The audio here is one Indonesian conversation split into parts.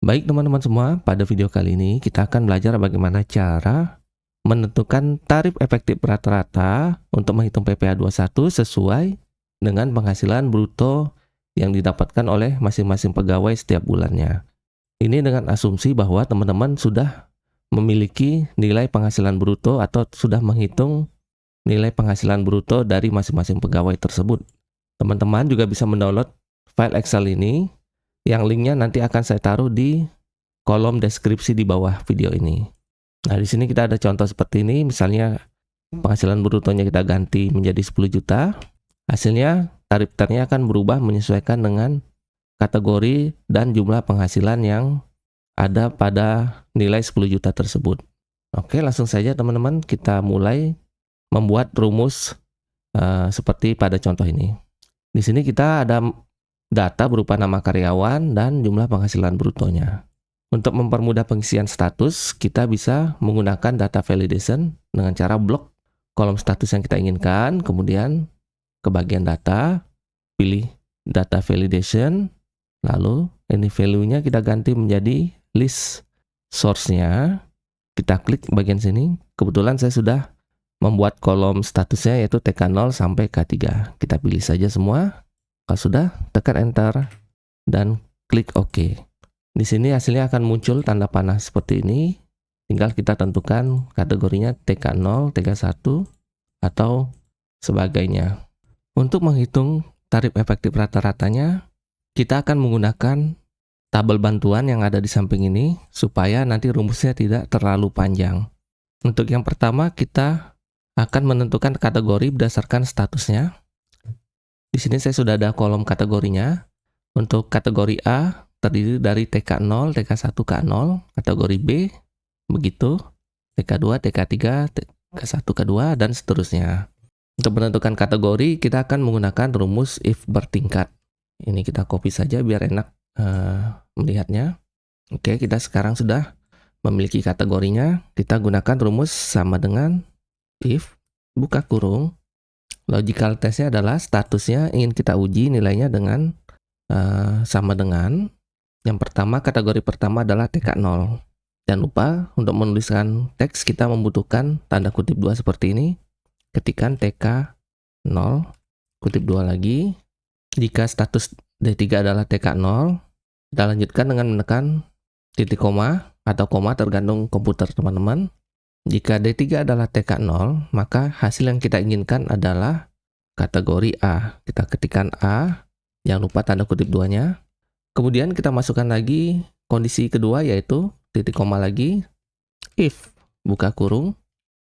Baik teman-teman semua, pada video kali ini kita akan belajar bagaimana cara menentukan tarif efektif rata-rata untuk menghitung PPh 21 sesuai dengan penghasilan bruto yang didapatkan oleh masing-masing pegawai setiap bulannya. Ini dengan asumsi bahwa teman-teman sudah memiliki nilai penghasilan bruto atau sudah menghitung nilai penghasilan bruto dari masing-masing pegawai tersebut. Teman-teman juga bisa mendownload file Excel ini yang linknya nanti akan saya taruh di kolom deskripsi di bawah video ini. Nah, di sini kita ada contoh seperti ini, misalnya penghasilan brutonya kita ganti menjadi 10 juta, hasilnya tarif ternya akan berubah menyesuaikan dengan kategori dan jumlah penghasilan yang ada pada nilai 10 juta tersebut. Oke, langsung saja teman-teman kita mulai membuat rumus seperti pada contoh ini. Di sini kita ada data berupa nama karyawan dan jumlah penghasilan brutonya. Untuk mempermudah pengisian status, kita bisa menggunakan data validation dengan cara blok kolom status yang kita inginkan, kemudian ke bagian data, pilih data validation, lalu ini value-nya kita ganti menjadi list source-nya. Kita klik bagian sini. Kebetulan saya sudah membuat kolom statusnya yaitu TK0 sampai K3. Kita pilih saja semua. Kalau sudah, tekan enter dan klik OK. Di sini hasilnya akan muncul tanda panah seperti ini. Tinggal kita tentukan kategorinya TK0, TK1, atau sebagainya. Untuk menghitung tarif efektif rata-ratanya, kita akan menggunakan tabel bantuan yang ada di samping ini supaya nanti rumusnya tidak terlalu panjang. Untuk yang pertama, kita akan menentukan kategori berdasarkan statusnya. Di sini saya sudah ada kolom kategorinya. Untuk kategori A terdiri dari TK0, TK1, K0, kategori B begitu, TK2, TK3, TK1, K2, dan seterusnya. Untuk menentukan kategori, kita akan menggunakan rumus if bertingkat. Ini kita copy saja biar enak melihatnya. Oke, kita sekarang sudah memiliki kategorinya. Kita gunakan rumus sama dengan if, buka kurung, logical testnya adalah statusnya ingin kita uji nilainya dengan sama dengan yang pertama, kategori pertama adalah TK0. Jangan lupa untuk menuliskan teks kita membutuhkan tanda kutip 2 seperti ini. Ketikkan TK0, kutip 2 lagi. Jika status D3 adalah TK0, kita lanjutkan dengan menekan titik koma atau koma tergantung komputer teman-teman. Jika D3 adalah TK0, maka hasil yang kita inginkan adalah kategori A. Kita ketikkan A, jangan lupa tanda kutip 2-nya. Kemudian kita masukkan lagi kondisi kedua yaitu titik koma lagi, if, buka kurung.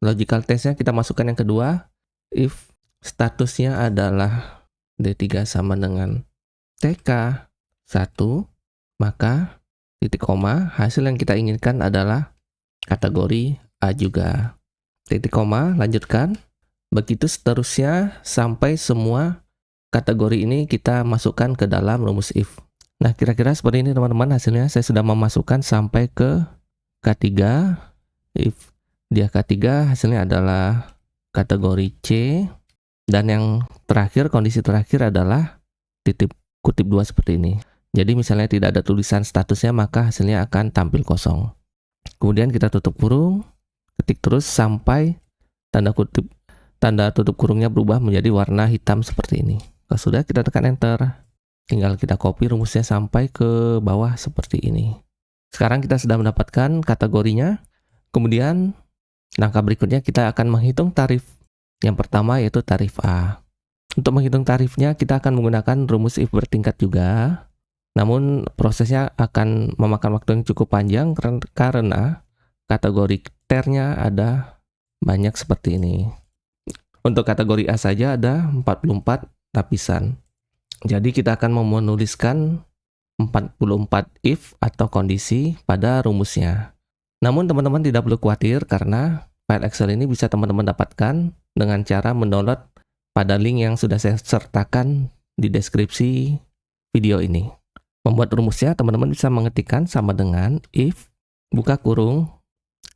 Logical testnya kita masukkan yang kedua, if statusnya adalah D3 sama dengan TK1, maka titik koma, hasil yang kita inginkan adalah kategori A juga. Titik koma, lanjutkan. Begitu seterusnya sampai semua kategori ini kita masukkan ke dalam rumus if. Nah, kira-kira seperti ini teman-teman hasilnya. Saya sudah memasukkan sampai ke K3. If dia K3, hasilnya adalah kategori C. Dan yang terakhir, kondisi terakhir adalah titik kutip 2 seperti ini. Jadi misalnya tidak ada tulisan statusnya, maka hasilnya akan tampil kosong. Kemudian kita tutup kurung, ketik terus sampai tanda tutup kurungnya berubah menjadi warna hitam seperti ini. Kalau sudah, kita tekan enter. Tinggal kita copy rumusnya sampai ke bawah seperti ini. Sekarang kita sudah mendapatkan kategorinya. Kemudian langkah berikutnya kita akan menghitung tarif. Yang pertama yaitu tarif A. Untuk menghitung tarifnya kita akan menggunakan rumus if bertingkat juga. Namun prosesnya akan memakan waktu yang cukup panjang karena kategori ternya ada banyak seperti ini. Untuk kategori A saja ada 44 lapisan. Jadi kita akan menuliskan 44 if atau kondisi pada rumusnya. Namun teman-teman tidak perlu khawatir karena file Excel ini bisa teman-teman dapatkan dengan cara mendownload pada link yang sudah saya sertakan di deskripsi video ini. Membuat rumusnya teman-teman bisa mengetikkan sama dengan if, buka kurung,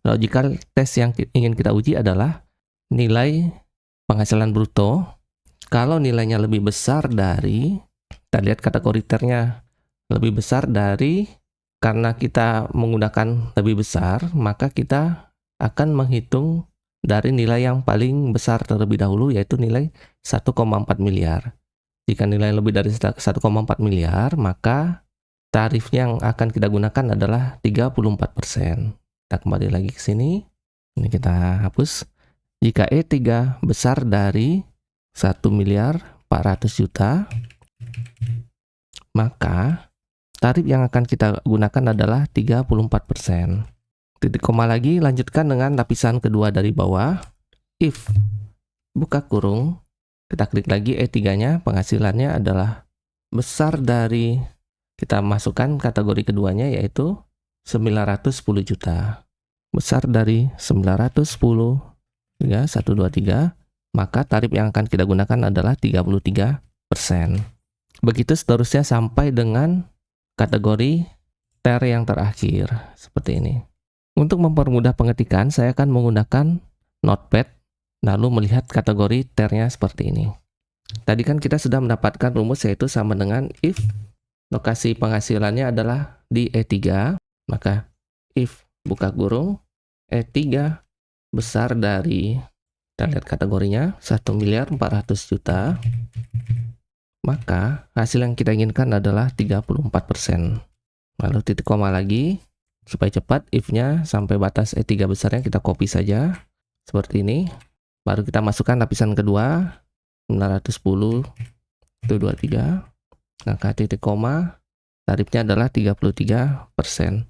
logical test yang ingin kita uji adalah nilai penghasilan bruto. Kalau nilainya lebih besar dari, kita lihat kategori ternya lebih besar dari karena kita menggunakan lebih besar, maka kita akan menghitung dari nilai yang paling besar terlebih dahulu, yaitu nilai 1,4 miliar. Jika nilai lebih dari 1,4 miliar, maka tarif yang akan kita gunakan adalah 34%. Kita kembali lagi ke sini. Ini kita hapus. Jika E3 besar dari 1 miliar 400 juta, maka tarif yang akan kita gunakan adalah 34%. Titik koma lagi, lanjutkan dengan lapisan kedua dari bawah. If, buka kurung, kita klik lagi E3-nya, penghasilannya adalah besar dari, kita masukkan kategori keduanya yaitu 910 juta. Besar dari 910, 1, 2, 3, maka tarif yang akan kita gunakan adalah 33%. Begitu seterusnya sampai dengan kategori TER yang terakhir, seperti ini. Untuk mempermudah pengetikan, saya akan menggunakan Notepad, lalu melihat kategori TER-nya seperti ini. Tadi kan kita sudah mendapatkan rumus, yaitu sama dengan if lokasi penghasilannya adalah di E3, maka if, buka kurung, E3 besar dari, kita lihat kategorinya, 1 miliar 400 juta, maka hasil yang kita inginkan adalah 34%. Lalu titik koma lagi, supaya cepat, if-nya sampai batas E3 besarnya kita copy saja, seperti ini. Baru kita masukkan lapisan kedua, 910, 123, maka titik koma, tarifnya adalah 33%.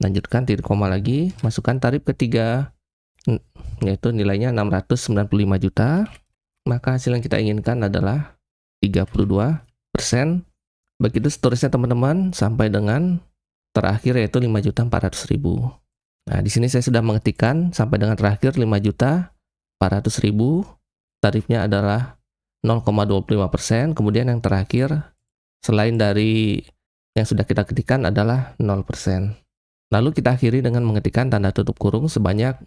Lanjutkan titik koma lagi, masukkan tarif ketiga, yaitu nilainya 695 juta, maka hasil yang kita inginkan adalah 32%. Begitu seterusnya teman-teman, sampai dengan terakhir yaitu 5.400.000. Nah, di sini saya sudah mengetikkan sampai dengan terakhir 5.400.000. Tarifnya adalah 0,25%. Kemudian yang terakhir selain dari yang sudah kita ketikkan adalah 0%. Lalu kita akhiri dengan mengetikkan tanda tutup kurung sebanyak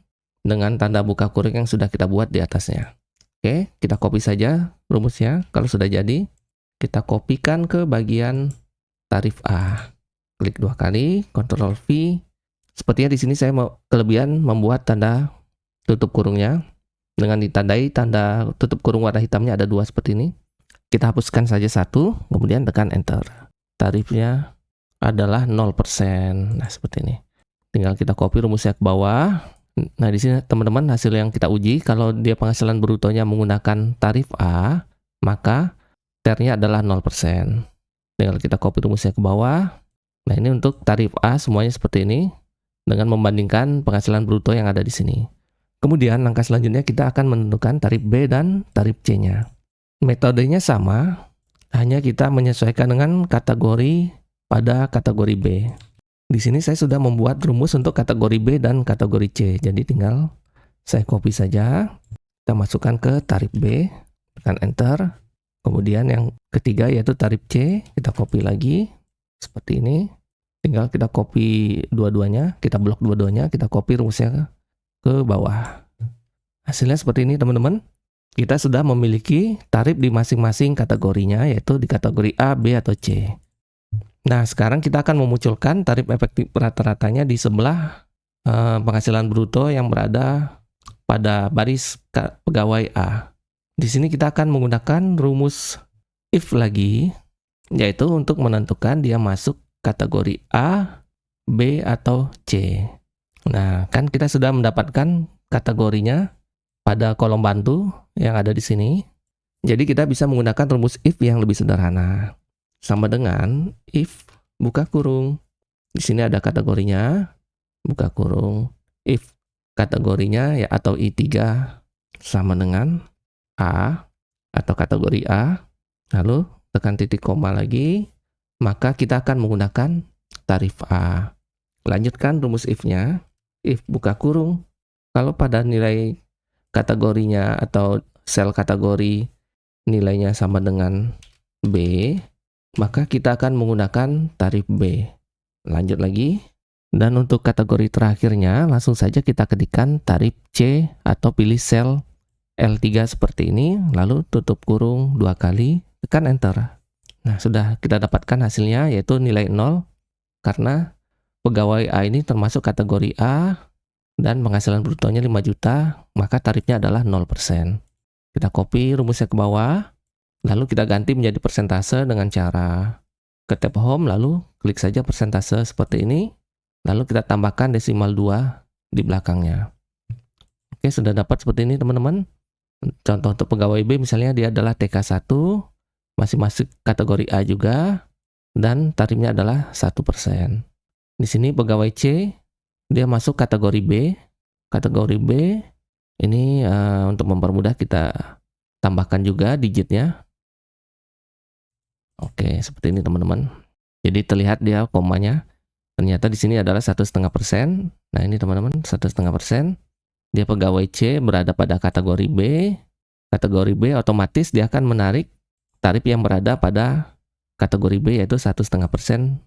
dengan tanda buka kurung yang sudah kita buat di atasnya. Oke, kita copy saja rumusnya. Kalau sudah jadi, kita kopikan ke bagian tarif A. Klik 2 kali, Ctrl V. Sepertinya di sini saya mau kelebihan membuat tanda tutup kurungnya dengan ditandai tanda tutup kurung warna hitamnya ada 2 seperti ini. Kita hapuskan saja 1, kemudian tekan Enter. Tarifnya adalah 0%. Nah, seperti ini. Tinggal kita copy rumusnya ke bawah. Nah, di sini teman-teman hasil yang kita uji, kalau dia penghasilan brutonya menggunakan tarif A, maka TER-nya adalah 0%. Tinggal kita copy rumusnya ke bawah. Nah, ini untuk tarif A semuanya seperti ini dengan membandingkan penghasilan bruto yang ada di sini. Kemudian langkah selanjutnya kita akan menentukan tarif B dan tarif C-nya. Metodenya sama, hanya kita menyesuaikan dengan kategori pada kategori B. Di sini saya sudah membuat rumus untuk kategori B dan kategori C. Jadi tinggal saya copy saja. Kita masukkan ke tarif B, tekan Enter. Kemudian yang ketiga yaitu tarif C, kita copy lagi. Seperti ini, tinggal kita copy dua-duanya, kita blok dua-duanya, kita copy rumusnya ke bawah. Hasilnya seperti ini teman-teman. Kita sudah memiliki tarif di masing-masing kategorinya, yaitu di kategori A, B, atau C. Nah, sekarang kita akan memunculkan tarif efektif rata-ratanya di sebelah penghasilan bruto yang berada pada baris pegawai A. Di sini kita akan menggunakan rumus if lagi, yaitu untuk menentukan dia masuk kategori A, B, atau C. Nah, kan kita sudah mendapatkan kategorinya pada kolom bantu yang ada di sini. Jadi kita bisa menggunakan rumus if yang lebih sederhana. Sama dengan if, buka kurung. Di sini ada kategorinya, buka kurung. If kategorinya ya atau I3 sama dengan A atau kategori A. Lalu tekan titik koma lagi, maka kita akan menggunakan tarif A. Lanjutkan rumus if-nya. If buka kurung, kalau pada nilai kategorinya atau sel kategori nilainya sama dengan B, maka kita akan menggunakan tarif B. Lanjut lagi. Dan untuk kategori terakhirnya, langsung saja kita ketikkan tarif C atau pilih sel L3 seperti ini, lalu tutup kurung 2 kali, tekan Enter. Nah, sudah kita dapatkan hasilnya yaitu nilai 0 karena pegawai A ini termasuk kategori A dan penghasilan brutonya 5 juta, maka tarifnya adalah 0%. Kita copy rumusnya ke bawah, lalu kita ganti menjadi persentase dengan cara ke tab home, lalu klik saja persentase seperti ini, lalu kita tambahkan desimal 2 di belakangnya. Oke, sudah dapat seperti ini teman-teman. Contoh untuk pegawai B misalnya dia adalah TK1, masih masuk kategori A juga, dan tarifnya adalah 1%. Di sini pegawai C, dia masuk kategori B. Kategori B, ini untuk mempermudah kita tambahkan juga digitnya. Oke, seperti ini teman-teman. Jadi terlihat dia komanya, ternyata di sini adalah 1,5%. Nah ini teman-teman, 1,5%. Dia pegawai C berada pada kategori B. Kategori B otomatis dia akan menarik tarif yang berada pada kategori B yaitu 1,5%,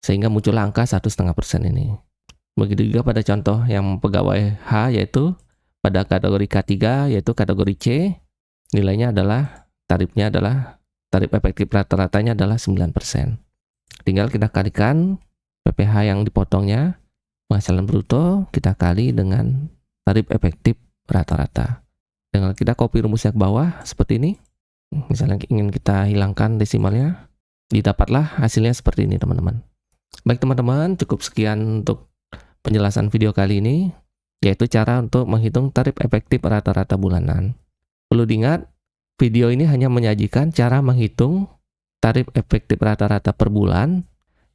sehingga muncul angka 1,5% ini. Begitu juga pada contoh yang pegawai H yaitu pada kategori K3 yaitu kategori C, nilainya adalah tarif efektif rata-ratanya adalah 9%. Tinggal kita kalikan PPh yang dipotongnya, penghasilan bruto kita kali dengan tarif efektif rata-rata. Dengan kita copy rumusnya ke bawah seperti ini. Misalnya ingin kita hilangkan desimalnya, didapatlah hasilnya seperti ini teman-teman. Baik teman-teman, cukup sekian untuk penjelasan video kali ini, yaitu cara untuk menghitung tarif efektif rata-rata bulanan. Perlu diingat, video ini hanya menyajikan cara menghitung tarif efektif rata-rata per bulan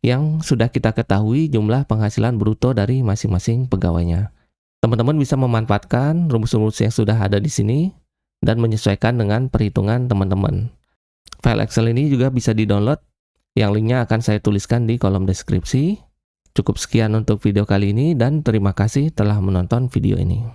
yang sudah kita ketahui jumlah penghasilan bruto dari masing-masing pegawainya. Teman-teman bisa memanfaatkan rumus-rumus yang sudah ada di sini dan menyesuaikan dengan perhitungan teman-teman. File Excel ini juga bisa di-download, yang linknya akan saya tuliskan di kolom deskripsi. Cukup sekian untuk video kali ini dan terima kasih telah menonton video ini.